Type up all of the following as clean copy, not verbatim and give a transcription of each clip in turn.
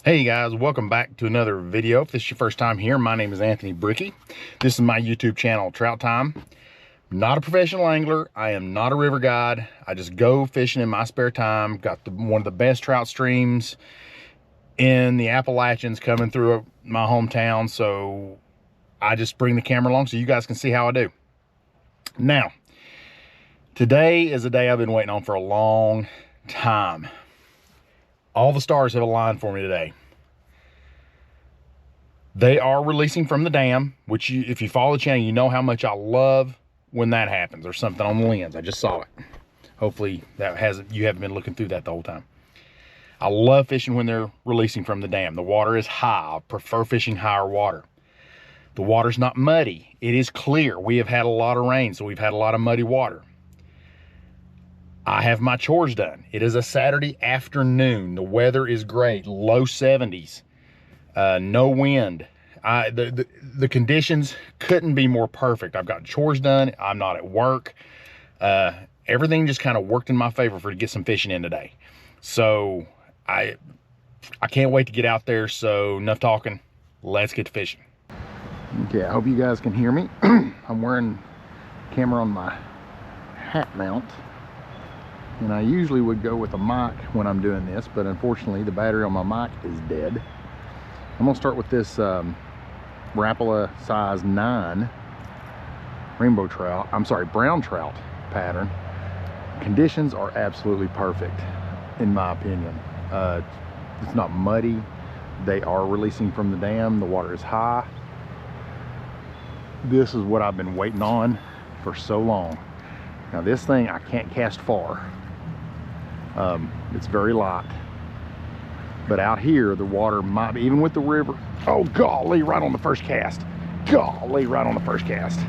Hey guys, welcome back to another video. If this is your first time here, my name is Anthony Bricky. This is my YouTube channel, Trout Time. Not a professional angler. I am not a river guide. I just go fishing in my spare time. Got one of the best trout streams in the Appalachians coming through my hometown. So I just bring the camera along so you guys can see how I do. Now, today is a day I've been waiting on for a long time. All the stars have aligned for me today. They are releasing from the dam, which if you follow the channel, you know how much I love when that happens. There's something on the lens. I just saw it. Hopefully you haven't been looking through that the whole time. I love fishing when they're releasing from the dam. The water is high. I prefer fishing higher water. The water's not muddy. It is clear. We have had a lot of rain, so we've had a lot of muddy water. I have my chores done. It is a Saturday afternoon. The weather is great, low 70s, no wind. The conditions couldn't be more perfect. I've got chores done. I'm not at work. Everything just kind of worked in my favor to get some fishing in today. So I can't wait to get out there. So enough talking. Let's get to fishing. Okay, I hope you guys can hear me. I'm wearing camera on my hat mount. And I usually would go with a mic when I'm doing this, but unfortunately the battery on my mic is dead. I'm gonna start with this Rapala size 9 rainbow trout, brown trout pattern. Conditions are absolutely perfect in my opinion. It's not muddy. They are releasing from the dam. The water is high. This is what I've been waiting on for so long. Now this thing I can't cast far. It's very light, but out here the water might be, even with the river. Oh golly, right on the first cast. Golly, right on the first cast.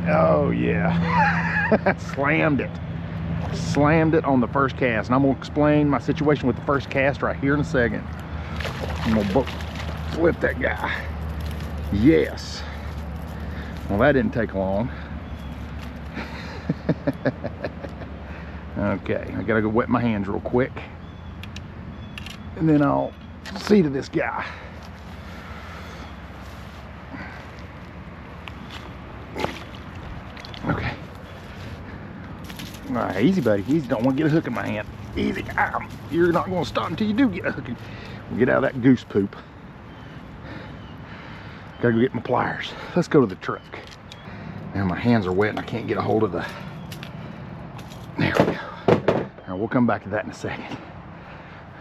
Oh yeah. Slammed it on the first cast. And I'm gonna explain my situation with the first cast right here in a second. I'm gonna flip that guy. Yes. Well, that didn't take long. Okay, I gotta go wet my hands real quick, and then I'll see to this guy. Okay. All right, easy, buddy. Easy. Don't want to get a hook in my hand. Easy. You're not going to stop until you do get a hook. We'll get out of that goose poop. Gotta go get my pliers. Let's go to the truck. Now my hands are wet and I can't get a hold of the. There we go. All right, we'll come back to that in a second.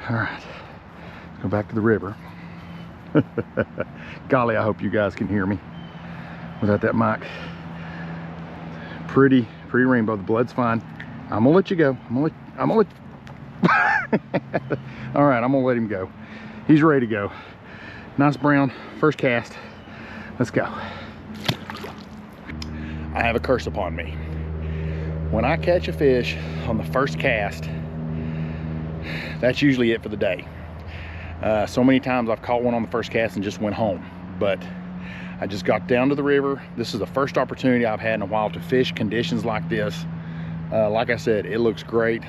All right, let's go back to the river. Golly, I hope you guys can hear me without that mic. Pretty rainbow. The blood's fine. I'm gonna let you go. I'm gonna let all right, I'm gonna let him go. He's ready to go. Nice brown, first cast. Let's go. I have a curse upon me. When I catch a fish on the first cast, that's usually it for the day. So many times I've caught one on the first cast and just went home, but I just got down to the river. This is the first opportunity I've had in a while to fish conditions like this. Like I said, it looks great.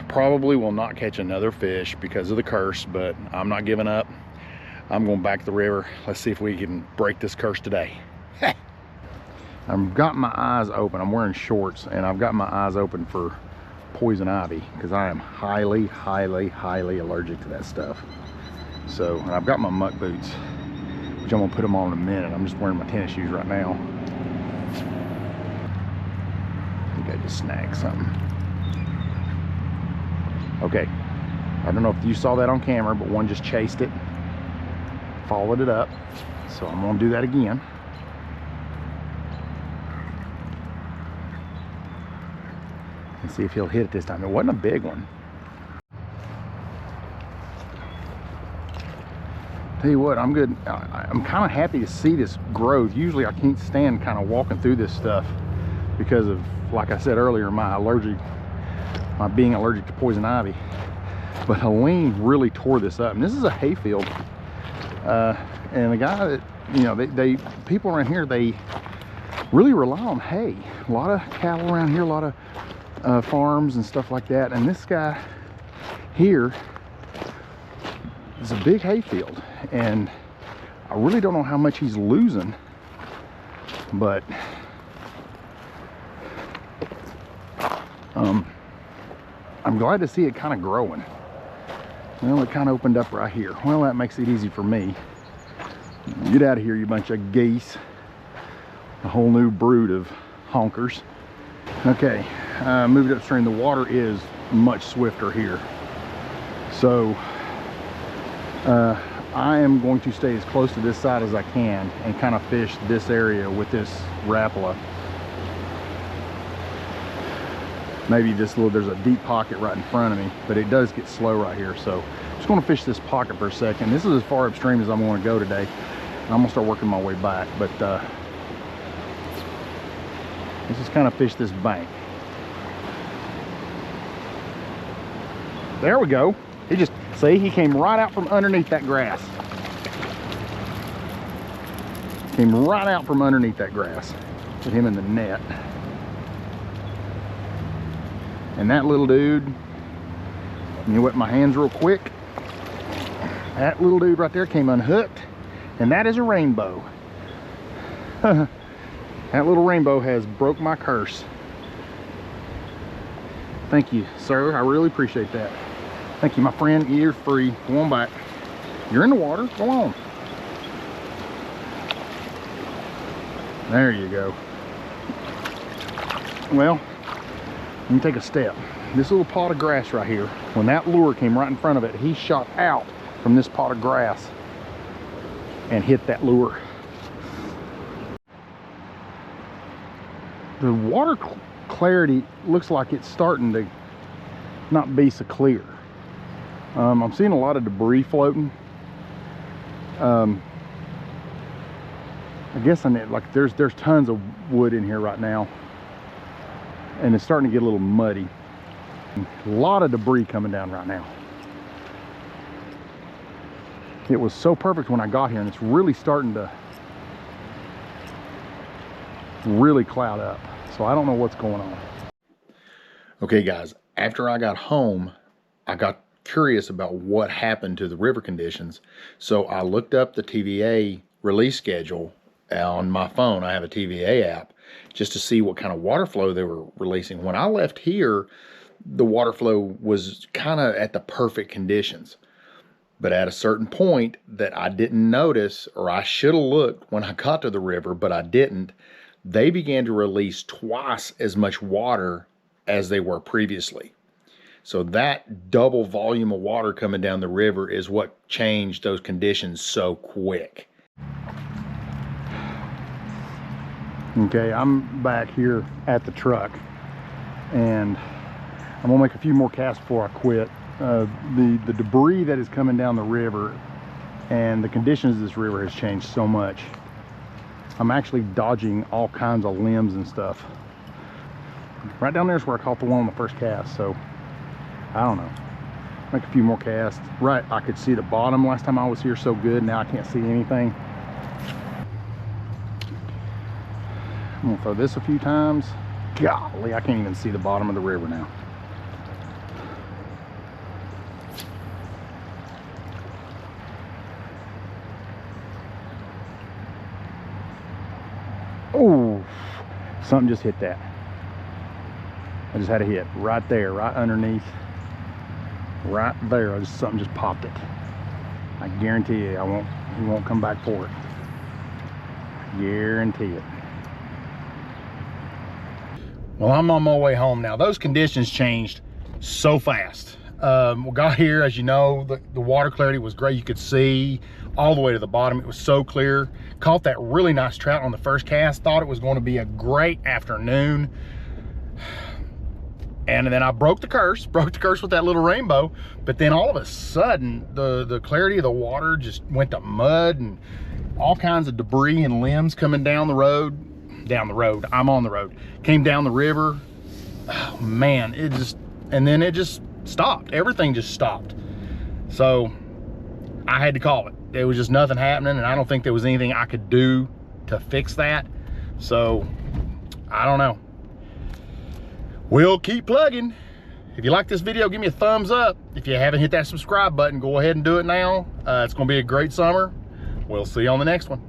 Probably will not catch another fish because of the curse, but I'm not giving up. I'm going back to the river. Let's see if we can break this curse today. I've got my eyes open. I'm wearing shorts and I've got my eyes open for poison ivy because I am highly allergic to that stuff. So, and I've got my muck boots, which I'm gonna put them on in a minute. I'm just wearing my tennis shoes right now. I think I just snagged something. Okay, I don't know if you saw that on camera, but one just chased it, followed it up. So I'm gonna do that again. And see if he'll hit it this time. It wasn't a big one. Tell you what, I'm good. I'm kind of happy to see this growth. Usually I can't stand kind of walking through this stuff because of, like I said earlier, my being allergic to poison ivy. But Helene really tore this up. And this is a hayfield. And the guy that, you know, people around here, they really rely on hay. A lot of cattle around here, a lot of farms and stuff like that. And this guy here it's a big hayfield, and I really don't know how much he's losing, but I'm glad to see it kind of growing. Well, it kind of opened up right here. Well, that makes it easy for me. Get out of here, you bunch of geese. A whole new brood of honkers. Okay, moved upstream. The water is much swifter here. So I am going to stay as close to this side as I can and kind of fish this area with this Rapala. Maybe this little, there's a deep pocket right in front of me, but it does get slow right here. So I'm just gonna fish this pocket for a second. This is as far upstream as I'm gonna go today. And I'm gonna start working my way back, but let's just kind of fish this bank. There we go. He just, see, he came right out from underneath that grass. Came right out from underneath that grass. Put him in the net. And that little dude, you know what, my hands real quick. That little dude right there came unhooked, and that is a rainbow. That little rainbow has broke my curse. Thank you, sir. I really appreciate that. Thank you, my friend. You're free. Go on back. You're in the water. Go on. There you go. Well, let me take a step. This little pot of grass right here, when that lure came right in front of it, he shot out from this pot of grass and hit that lure. The water clarity looks like it's starting to not be so clear. I'm seeing a lot of debris floating. I guess like there's tons of wood in here right now, and it's starting to get a little muddy. A lot of debris coming down right now. It was so perfect when I got here, and it's really starting to really cloud up. So I don't know what's going on. Okay guys, after I got home, I got curious about what happened to the river conditions. So I looked up the TVA release schedule on my phone. I have a TVA app, just to see what kind of water flow they were releasing. When I left here, the water flow was kind of at the perfect conditions. But at a certain point that I didn't notice, or I should have looked when I got to the river, but I didn't, they began to release twice as much water as they were previously. So that double volume of water coming down the river is what changed those conditions so quick. Okay, I'm back here at the truck, and I'm gonna make a few more casts before I quit. The debris that is coming down the river and the conditions of this river has changed so much. I'm actually dodging all kinds of limbs and stuff. Right down there is where I caught the one on the first cast, so I don't know. Make a few more casts. Right, I could see the bottom last time I was here so good. Now I can't see anything. I'm gonna throw this a few times. Golly, I can't even see the bottom of the river now. Oh, something just hit that. I just had a hit right there, right underneath, right there. Something just popped it. I guarantee you, he won't come back for it. Guarantee it. Well, I'm on my way home now. Those conditions changed so fast. We got here, as you know, the water clarity was great. You could see all the way to the bottom. It was so clear. Caught that really nice trout on the first cast. Thought it was going to be a great afternoon. And then I broke the curse with that little rainbow. But then all of a sudden, the clarity of the water just went to mud and all kinds of debris and limbs coming down the road. I'm on the road. Came down the river. Oh man, and then it just stopped. Everything just stopped. So I had to call it. There was just nothing happening, and I don't think there was anything I could do to fix that. So I don't know. We'll keep plugging. If you like this video, give me a thumbs up. If you haven't hit that subscribe button, go ahead and do it now. It's going to be a great summer. We'll see you on the next one.